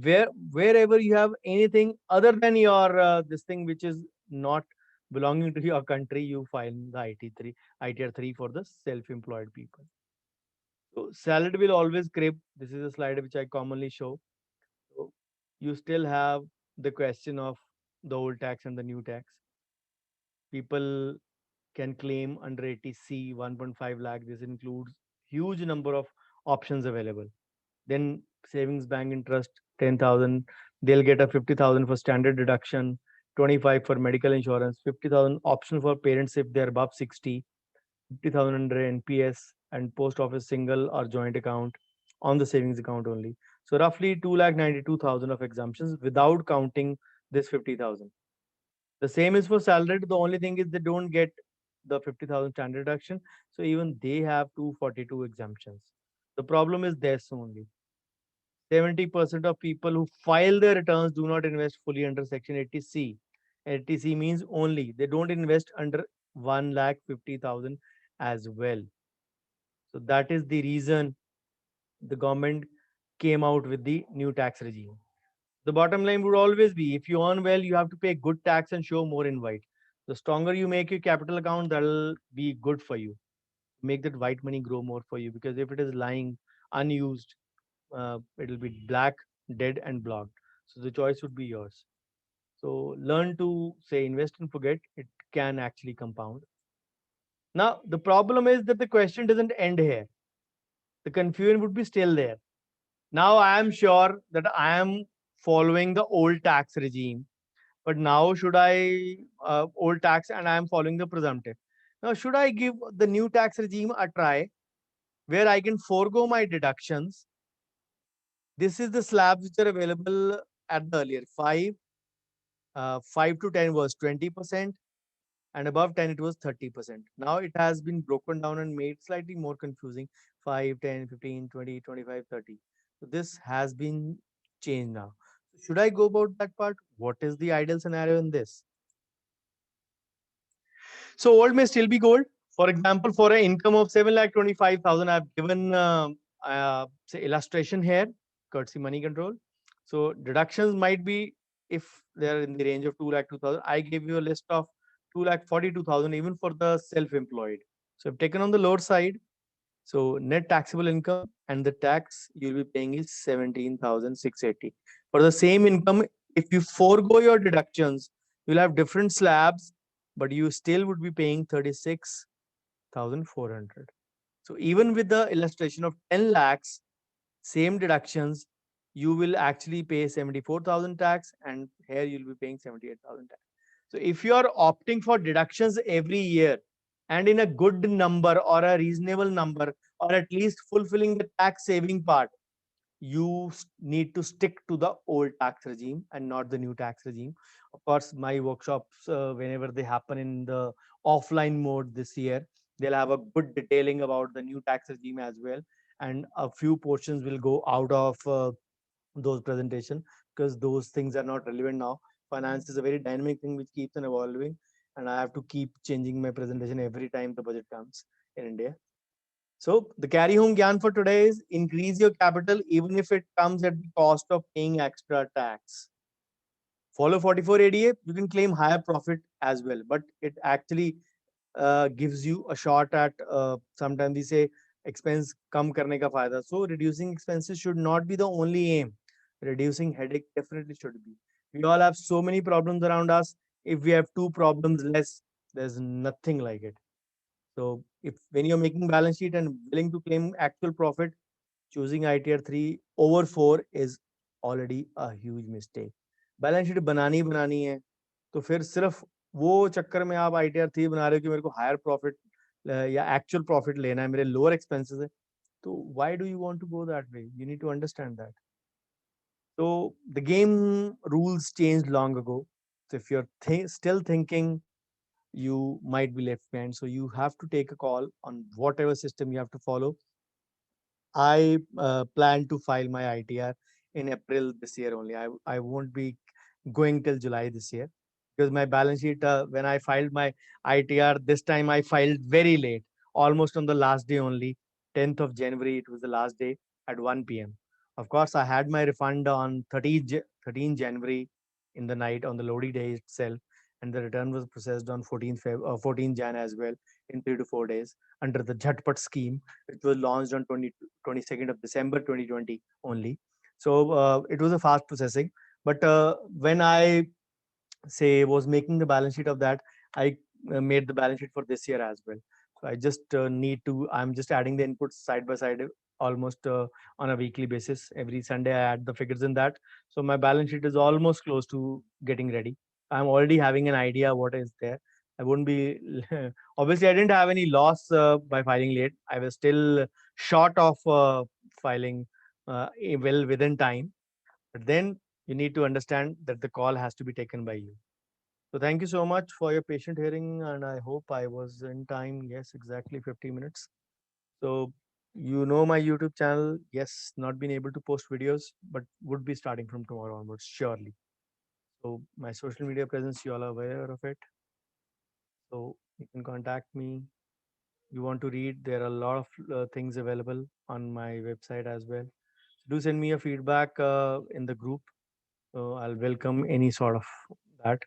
wherever you have anything other than your this thing which is not belonging to your country, you file the ITR 3 for the self-employed people. So salad will always creep. This is a slide which I commonly show. So you still have the question of the old tax and the new tax. People can claim under 80C 1.5 lakh. This includes huge number of options available. Then savings bank interest 10,000. They'll get a 50,000 for standard deduction, 25 for medical insurance, 50,000 option for parents if they're above 60, 50,000 under NPS and post office single or joint account on the savings account only. So roughly 2,92,000 of exemptions without counting this 50,000. The same is for salaried. The only thing is they don't get the 50,000 standard deduction. So even they have 242 exemptions. The problem is this only. 70% of people who file their returns do not invest fully under Section 80C. 80C means only they don't invest under 1,50,000 as well. So that is the reason the government came out with the new tax regime. The bottom line would always be if you earn well, you have to pay good tax and show more in white. The stronger you make your capital account, that'll be good for you. Make that white money grow more for you because if it is lying unused, it'll be black, dead, and blocked. So the choice would be yours. So learn to say invest and forget. It can actually compound. Now, the problem is that the question doesn't end here. The confusion would be still there. Now, I am sure that I am following the old tax regime, but now should I old tax and I am following the presumptive. Now, should I give the new tax regime a try where I can forego my deductions? This is the slabs which are available at the earlier 5 to 10 was 20%, and above 10 it was 30%. Now it has been broken down and made slightly more confusing. 5, 10, 15, 20, 25, 30. So this has been changed now. Should I go about that part? What is the ideal scenario in this? So old may still be gold. For example, for an income of 7,25,000, I've given say illustration here, courtesy money control. So deductions might be if they're in the range of 2,02,000. I gave you a list of 2,42,000 even for the self-employed. So I've taken on the lower side. So net taxable income and the tax you'll be paying is 17,680. For the same income, if you forego your deductions, you'll have different slabs, but you still would be paying 36,400. So even with the illustration of 10 lakhs, same deductions, you will actually pay 74,000 tax, and here you'll be paying 78,000 tax. So if you are opting for deductions every year and in a good number or a reasonable number, or at least fulfilling the tax saving part, you need to stick to the old tax regime and not the new tax regime. Of course, my workshops, whenever they happen in the offline mode this year, they'll have a good detailing about the new tax regime as well. And a few portions will go out of those presentation because those things are not relevant now. Finance is a very dynamic thing which keeps on evolving, and I have to keep changing my presentation every time the budget comes in India. So the carry home gyan for today is increase your capital even if it comes at the cost of paying extra tax. Follow 44 ADA, you can claim higher profit as well, but it actually gives you a shot at sometimes we say expense come karne ka fayda. So reducing expenses should not be the only aim. Reducing headache definitely should be. We all have so many problems around us. If we have two problems less, there's nothing like it. So if when you're making balance sheet and willing to claim actual profit, choosing ITR 3 over 4 is already a huge mistake. Balance sheet बनानी है तो फिर सिर्फ वो चक्कर में आप ITR 3 बना रहे हो कि मेरे को हायर प्रॉफिट या एक्चुअल प्रॉफिट लेना है, मेरे लोअर एक्सपेंसेस है, तो why do you want to go that way? You need to understand that. So the game rules changed long ago. So if you're still thinking, you might be left behind. So you have to take a call on whatever system you have to follow. I plan to file my ITR in April this year only. I won't be going till July this year because my balance sheet, when I filed my ITR, this time I filed very late, almost on the last day only, 10th of January. It was the last day at 1 p.m. Of course, I had my refund on 13 January in the night on the Lodi day itself. And the return was processed on 14 Jan as well in 3 to 4 days under the Jhatpat scheme, which was launched on 22nd of December 2020 only. So it was a fast processing. But when I say was making the balance sheet of that, I made the balance sheet for this year as well. So I just I'm just adding the inputs side by side almost on a weekly basis. Every Sunday I add the figures in that. So my balance sheet is almost close to getting ready. I'm already having an idea what is there. I wouldn't be obviously I didn't have any loss by filing late. I was still short of filing well within time. But then you need to understand that the call has to be taken by you. So thank you so much for your patient hearing, and I hope I was in time. Yes, exactly 50 minutes. So you know my YouTube channel. Yes, not been able to post videos, but would be starting from tomorrow onwards, surely. So my social media presence, you all are aware of it. So you can contact me. You want to read, there are a lot of things available on my website as well. Do send me a feedback in the group. I'll welcome any sort of that.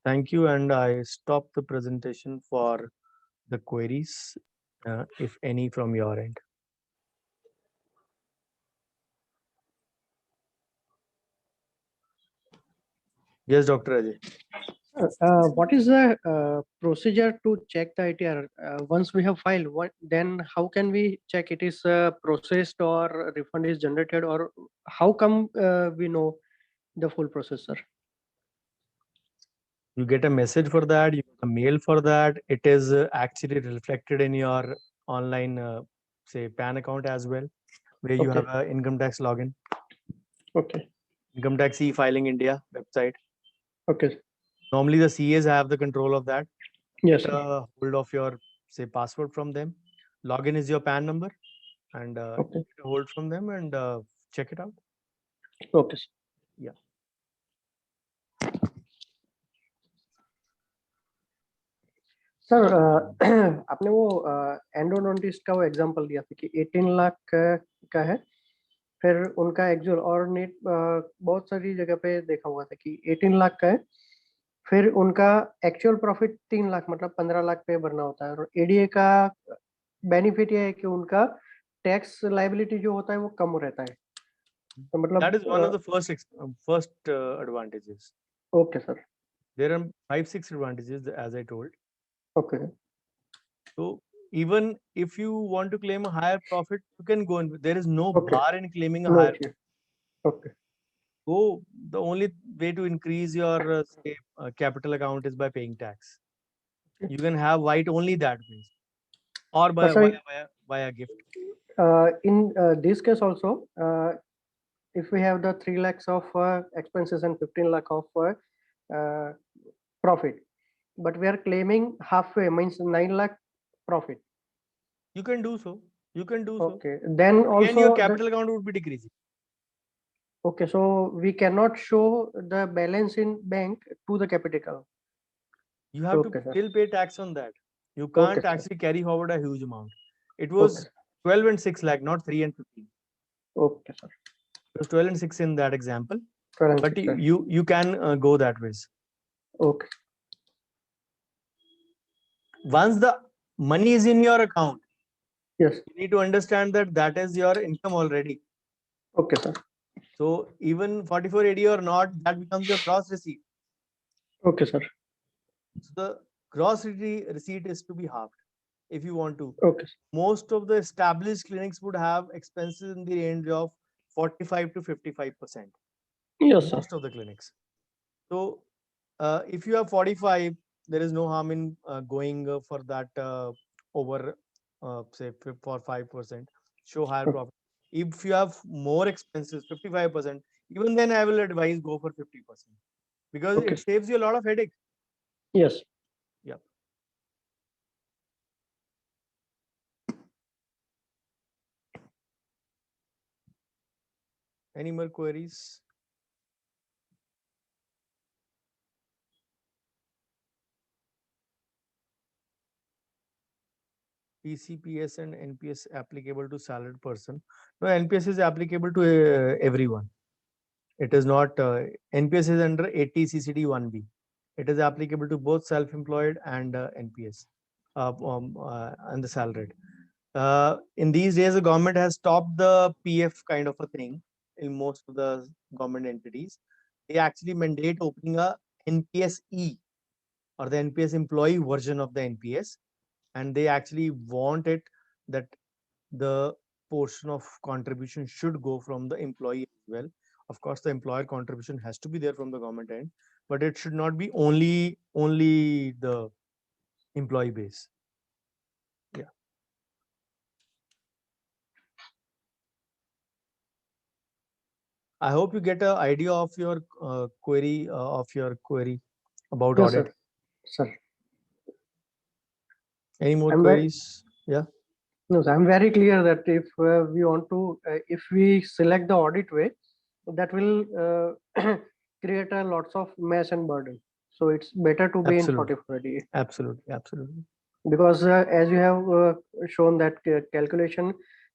Thank you, and I stop the presentation for the queries, if any from your end. Yes, Dr. Ajay. What is the procedure to check the ITR? Once we have filed, then how can we check it is processed or refund is generated, or how come we know the full process, sir? You get a message for that, you get a mail for that. It is actually reflected in your online, say, PAN account as well, where you have Okay. a income tax login, Okay. income tax e-filing India website. Okay. Normally the CAs have the control of that. Yes, Get sir. a hold of your, say, password from them. Login is your PAN number, and Okay. get a hold from them and check it out. Okay, sir. Yeah. Sir आपने वो endodontist का वो example दिया था कि 18 लाख का है, फिर उनका एक्चुअल और नेट बहुत सारी जगह पे देखा हुआ था कि 18 लाख का है, फिर उनका एक्चुअल प्रॉफिट 3 लाख मतलब 15 लाख पे भरना होता है, और एडीए का बेनिफिट ये है कि उनका टैक्स लायबिलिटी जो होता है वो कम रहता है, तो मतलब That is one of the first advantages. Okay sir. There are 5-6 advantages, as I told. Okay. So even if you want to claim a higher profit, you can go in. There is no Okay. bar in claiming a no. higher. Okay. So the only way to increase your say, capital account is by paying tax. Okay. You can have white only that way, or by Sorry. via gift. In this case also, if we have the 3 lakhs of expenses and 15 lakh of profit, but we are claiming halfway, means 9 lakh profit. You can do so. You can do so. Okay, then Again, also your capital account would be decreasing. okay, so we cannot show the balance in bank to the capital account. You have Okay, to sir. still pay tax on that. You Okay, can't sir. actually carry forward a huge amount. It was Okay. 12 and 6 lakh, not 3 and 15. Okay, sir. It was 12 and 6 in that example, 12 and but 6, sir. you can go that ways. Okay. Once the money is in your account, Yes. you need to understand that that is your income already. Okay, sir. So even 4480 or not, that becomes your gross receipt. Okay, sir. So the gross receipt is to be halved if you want to. Okay. Most of the established clinics would have expenses in the range of 45 to 55%. Yes, sir. Most of the clinics. So if you have 45, there is no harm in going for that over say for 5%. Show higher Okay. profit. If you have more expenses, 55%, even then I will advise go for 50%, because Okay. it saves you a lot of headache. Yes. Yeah. Any more queries? PCPS and NPS applicable to salaried person? No, NPS is applicable to everyone. It is not, NPS is under 80 CCD 1B. It is applicable to both self-employed and NPS and the salaried. In these days, the government has stopped the PF kind of a thing in most of the government entities. They actually mandate opening a NPS-E or the NPS employee version of the NPS, and they actually want it that the portion of contribution should go from the employee as well. Of course, the employer contribution has to be there from the government end, but it should not be only the employee base. Yeah. I hope you get an idea of your query about Yes, audit. sir. Sir. Any more I'm queries? Yeah. No, sir, I'm very clear that if we want to, if we select the audit way, that will create a lots of mess and burden. So it's better to be in Absolutely. 4480, Absolutely. Absolutely. because as you have shown that calculation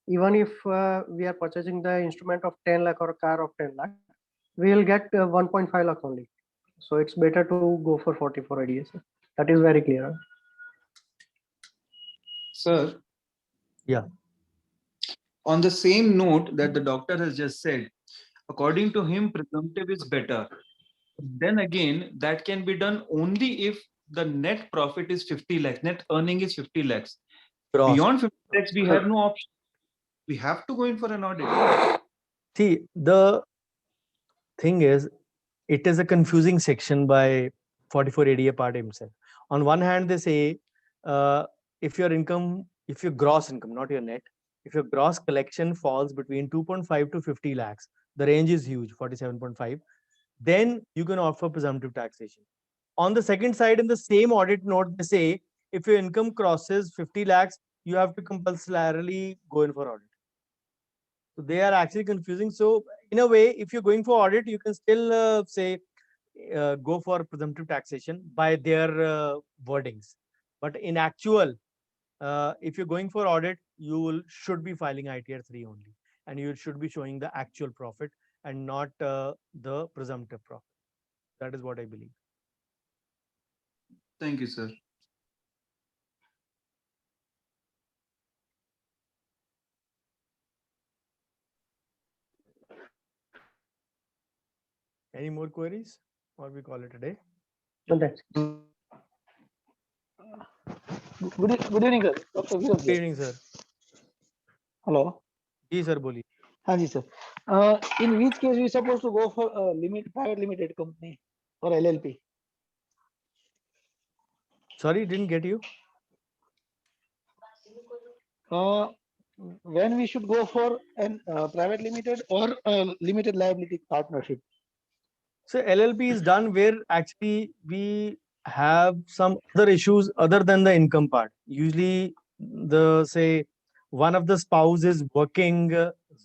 even if we are purchasing the instrument of 10 lakh or a car of 10 lakh, we will get 1.5 lakh only. So it's better to go for 44 ADS. That is very clear. Sir. Yeah. On the same note that the doctor has just said, according to him, presumptive is better. Then again, that can be done only if the net profit is 50 lakhs, net earning is 50 lakhs. Gross. Beyond 50 lakhs, we have no option. We have to go in for an audit. See, the thing is, it is a confusing section by 44 ADA part himself. On one hand, they say if your income, if your gross income, not your net, if your gross collection falls between 2.5 to 50 lakhs, the range is huge, 47.5, then you can opt for presumptive taxation. On the second side, in the same audit note, they say if your income crosses 50 lakhs, you have to compulsorily go in for audit. So they are actually confusing. So in a way, if you're going for audit, you can still say go for presumptive taxation by their wordings. But in actual, if you're going for audit, should be filing ITR 3 only, and you should be showing the actual profit and not the presumptive profit. That is what I believe. Thank you, sir. Any more queries, or we call it a day? So that's good evening sir. Dr. Viral Good here. evening, sir. Hello. Ji sir, boli. हाँ जी sir. In which case we supposed to go for a private limited company or LLP? Sorry, didn't get you. When we should go for an private limited or limited liability partnership? So LLP is done where actually we have some other issues other than the income part. Usually say one of the spouse is working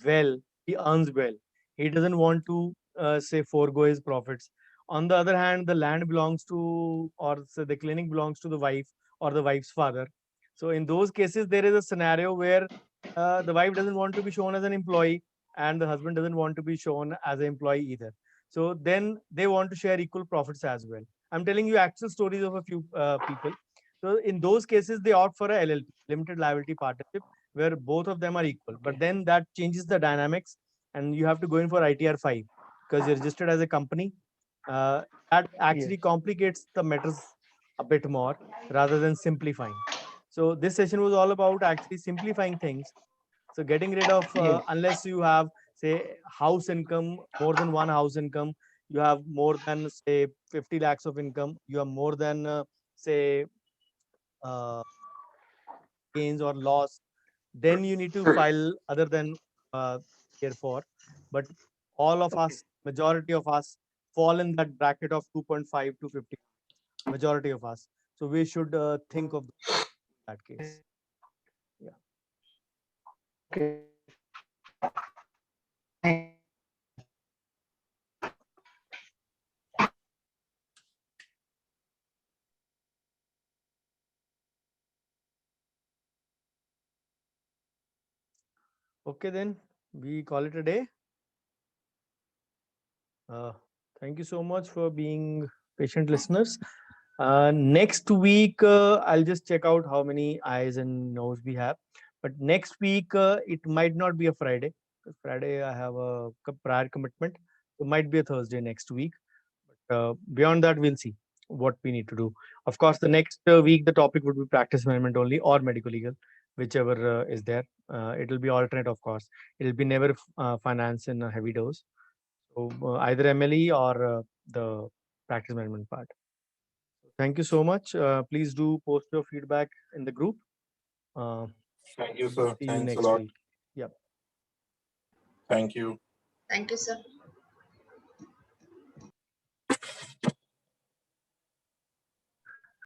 well, he earns well. He doesn't want to say forego his profits. On the other hand, the land belongs to, or say the clinic belongs to the wife or the wife's father. So in those cases, there is a scenario where the wife doesn't want to be shown as an employee and the husband doesn't want to be shown as an employee either. So then they want to share equal profits as well. I'm telling you actual stories of a few people. So in those cases, they opt for a LLP, limited liability partnership, where both of them are equal. But then that changes the dynamics, and you have to go in for ITR 5 because you're registered as a company. That actually complicates the matters a bit more rather than simplifying. So this session was all about actually simplifying things. So getting rid of, unless you have, say, house income, more than one house income, you have more than, say, 50 lakhs of income, you have more than, say, gains or loss, then you need to file other than Tier 4. But all of us, majority of us, fall in that bracket of 2.5 to 50. Majority of us. So we should think of that case. Yeah. Okay. Okay, then we call it a day. Thank you so much for being patient listeners. Next week, I'll just check out how many eyes and nose we have. But next week, it might not be a Friday. Because Friday, I have a prior commitment. So it might be a Thursday next week. But beyond that, we'll see what we need to do. Of course, the next week, the topic would be practice management only or medical legal, whichever is there. It will be alternate, of course. It will be never finance in a heavy dose. So either MLE or the practice management part. Thank you so much. Please do post your feedback in the group. Thank you, sir. See you Thanks a next lot. week. Yep. Thank you. Thank you, sir.